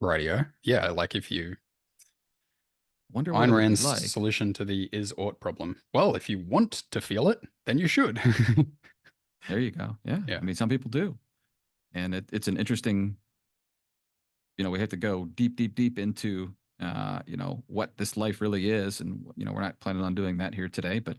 Radio. Yeah, like if you Wonder what Ayn it would be Rand's like. solution to the is ought problem. Well, if you want to feel it, then you should. There you go. Yeah. Yeah. I mean, some people do. And it's an interesting, we have to go deep, deep, deep into, what this life really is. And, we're not planning on doing that here today, but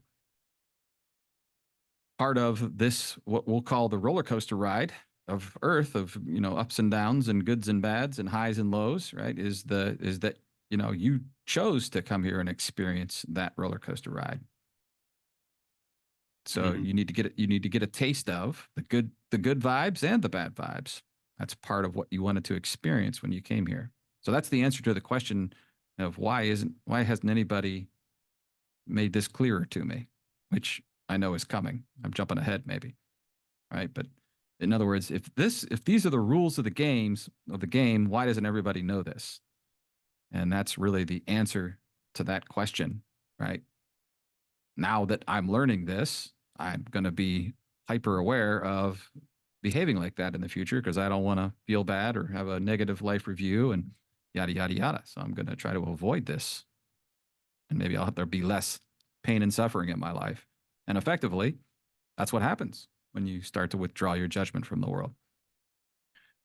part of this, what we'll call the roller coaster ride of Earth, of ups and downs and goods and bads and highs and lows, right? Is that you chose to come here and experience that roller coaster ride. So Mhm. you need to get a taste of the good vibes and the bad vibes. That's part of what you wanted to experience when you came here. So that's the answer to the question of why hasn't anybody made this clearer to me, which I know is coming. I'm jumping ahead maybe, right? But in other words, if these are the rules of the game, why doesn't everybody know this? And that's really the answer to that question, right? Now that I'm learning this, I'm going to be hyper aware of behaving like that in the future because I don't want to feel bad or have a negative life review and yada, yada, yada. So I'm going to try to avoid this. And maybe there'll be less pain and suffering in my life. And effectively, that's what happens when you start to withdraw your judgment from the world.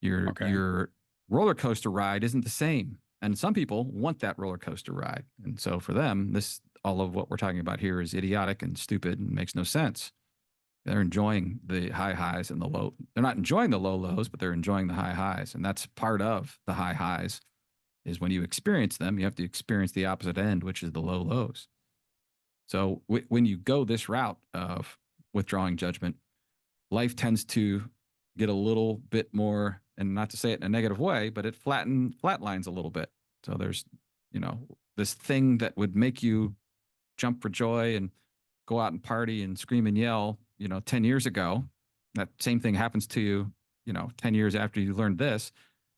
Okay. Your roller coaster ride isn't the same. And some people want that roller coaster ride. And so for them, all of what we're talking about here is idiotic and stupid and makes no sense. They're enjoying the high highs and the low. They're not enjoying the low lows, but they're enjoying the high highs. And that's part of the high highs is when you experience them, you have to experience the opposite end, which is the low lows. So when you go this route of withdrawing judgment, life tends to get a little bit more, and not to say it in a negative way, but it flatlines a little bit. So there's, this thing that would make you jump for joy and go out and party and scream and yell, 10 years ago. That same thing happens to you, 10 years after you learned this.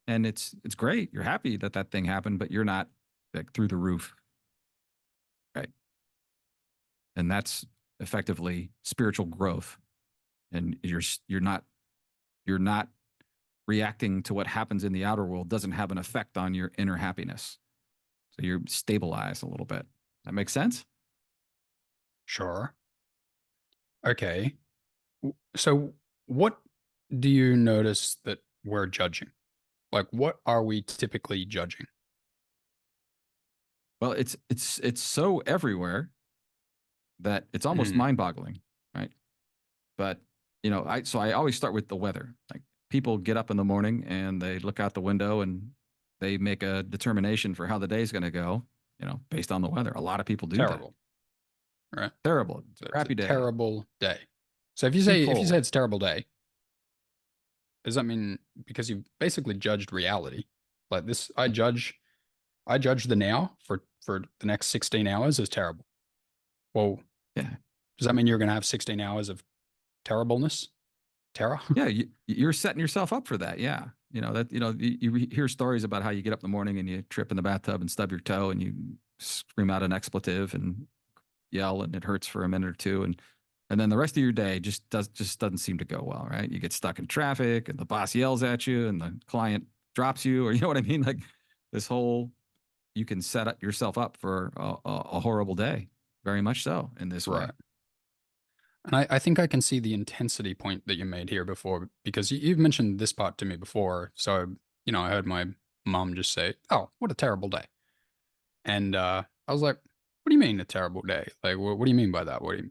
And it's great. You're happy that that thing happened, but you're not like through the roof. Right. And that's effectively spiritual growth. And you're not reacting to what happens in the outer world doesn't have an effect on your inner happiness. So you're stabilized a little bit. That makes sense? Sure. Okay. So what do you notice that we're judging? Like, what are we typically judging? Well, it's so everywhere that it's almost Mm, mind-boggling, right? But I always start with the weather. Like people get up in the morning and they look out the window and they make a determination for how the day's going to go, based on the weather. A lot of people do that. terrible, right? Terrible, It's a crappy day, terrible day. So too if you say cold. it's a terrible day, does that mean because you've basically judged reality? Like this, I judge the now for the next 16 hours as terrible. Well, Yeah, does that mean you're going to have 16 hours of terribleness? Terror? yeah, you're setting yourself up for that. Yeah, you hear stories about how you get up in the morning and you trip in the bathtub and stub your toe and you scream out an expletive and yell and it hurts for a minute or two and then the rest of your day just doesn't seem to go well, right? You get stuck in traffic and the boss yells at you and the client drops you, or you know what I mean? Like this whole you can set up yourself up for a horrible day, very much so in this way. Right. And I think I can see the intensity point that you made here before because you've mentioned this part to me before. So, I heard my mom just say, "Oh, what a terrible day." And I was like, "What do you mean a terrible day? Like, what do you mean by that? What do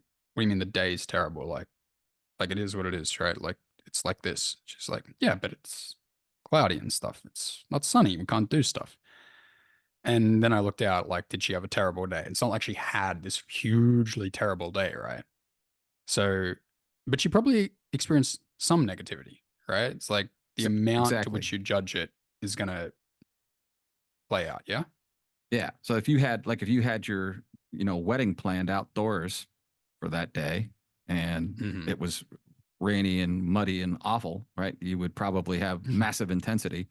you mean the day is terrible? Like it is what it is, right? Like it's like this." She's like, "Yeah, but it's cloudy and stuff. It's not sunny. We can't do stuff." And then I looked out, like, did she have a terrible day? It's not like she had this hugely terrible day, right? So, but you probably experience some negativity, right? It's like the amount to Exactly. which you judge it is going to play out. Yeah. Yeah. So if you had your wedding planned outdoors for that day and Hmm. it was rainy and muddy and awful, right? You would probably have massive intensity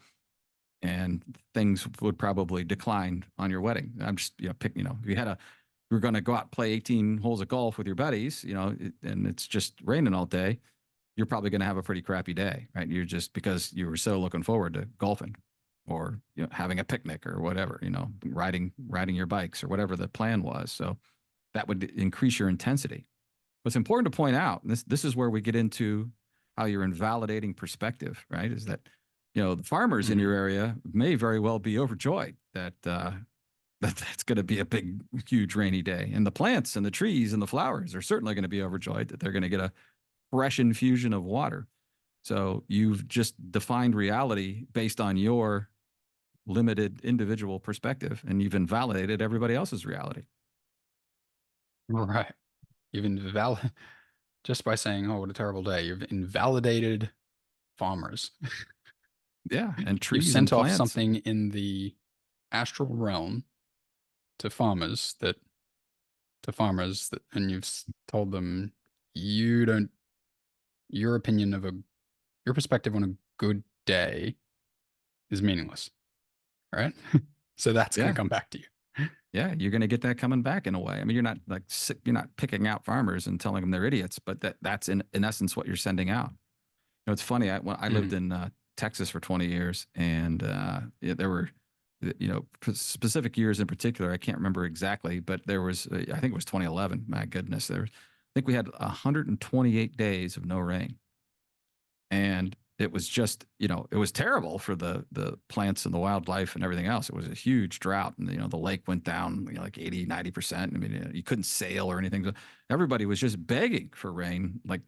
and things would probably decline on your wedding. I'm just, if you're going to go out and play 18 holes of golf with your buddies, and it's just raining all day, you're probably going to have a pretty crappy day, right? You're just because you were so looking forward to golfing. or having a picnic or whatever, riding your bikes or whatever the plan was. So that would increase your intensity. What's important to point out, and this is where we get into how you're invalidating perspective, right? Is that the farmers in Mm. your area may very well be overjoyed that that's going to be a big, huge rainy day, and the plants and the trees and the flowers are certainly going to be overjoyed that they're going to get a fresh infusion of water. So you've just defined reality based on your limited individual perspective, and you've invalidated everybody else's reality. Right. You've invalid just by saying, "Oh, what a terrible day." You've invalidated farmers. Yeah, and You've trees and sent off plants. something in the astral realm to farmers and you've told them you don't your opinion of a your perspective on a good day is meaningless, right? So that's going to Yeah, come back to you. yeah, you're going to get that coming back in a way. I mean, you're not picking out farmers and telling them they're idiots, but that's in essence what you're sending out. It's funny. When I lived Mhm. in Texas for 20 years, and yeah, there were specific years in particular. I can't remember exactly, but there was I think it was 2011. My goodness, I think we had 128 days of no rain, and it was just it was terrible for the plants and the wildlife and everything else. It was a huge drought, and the lake went down like 80-90%. I mean, you couldn't sail or anything. So everybody was just begging for rain, like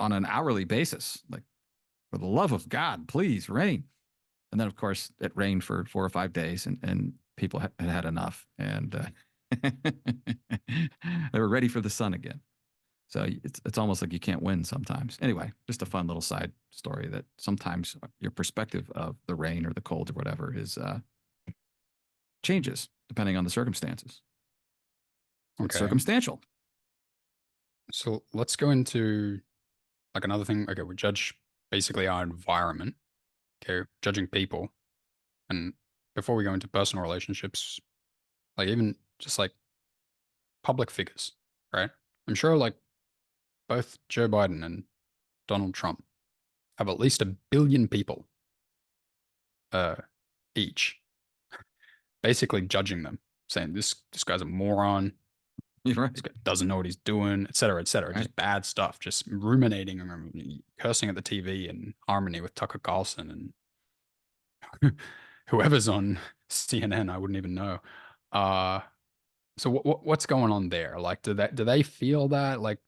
on an hourly basis, like, for the love of God, please rain. And then, of course, it rained for 4 or 5 days, and people had enough, and they were ready for the sun again. So it's almost like you can't win sometimes. Anyway, just a fun little side story that sometimes your perspective of the rain or the cold or whatever is changes depending on the circumstances. It's Okay. circumstantial. So let's go into like another thing. Okay, we judge basically our environment. Okay, judging people. And before we go into personal relationships, like even just like public figures, right? I'm sure like both Joe Biden and Donald Trump have at least 1 billion people uh each basically judging them, saying this guy's a moron, You're this right. guy doesn't know what he's doing, etc., etc. Right. Just bad stuff, just ruminating and cursing at the TV in harmony with Tucker Carlson and whoever's on CNN. I wouldn't even know. Uh, so what's going on there? Like, do they feel that like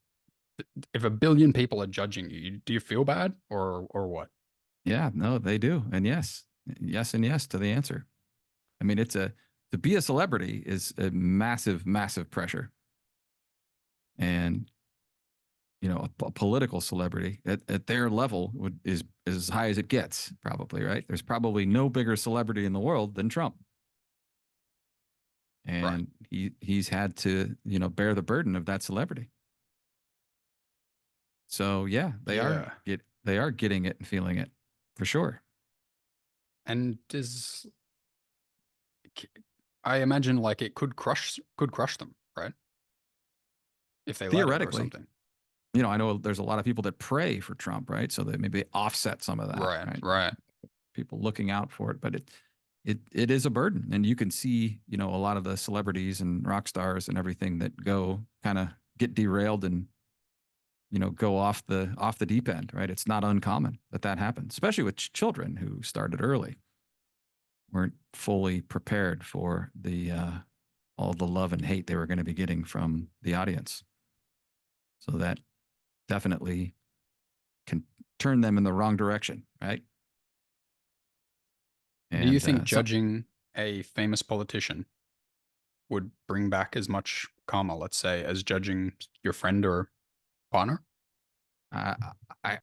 if 1 billion people are judging you, do you feel bad or what? Yeah. No, they do. And yes, yes, and yes to the answer. I mean, to be a celebrity is a massive, massive pressure. And, a political celebrity at their level is as high as it gets, probably, right? There's probably no bigger celebrity in the world than Trump. Right. And he's had to, bear the burden of that celebrity. So yeah, Yeah. they are getting it and feeling it for sure. And I imagine like it could crush them, right? If they let it or Theoretically, something. I know there's a lot of people that pray for Trump, right? So they maybe offset some of that, Right, right? right. People looking out for it, but it is a burden, and you can see a lot of the celebrities and rock stars and everything that go kind of get derailed and go off the deep end, right? It's not uncommon that happens, especially with children who started early, weren't fully prepared for the all the love and hate they were going to be getting from the audience. So that definitely can turn them in the wrong direction, right? Do you And think judging a famous politician would bring back as much karma, let's say, as judging your friend or partner? I,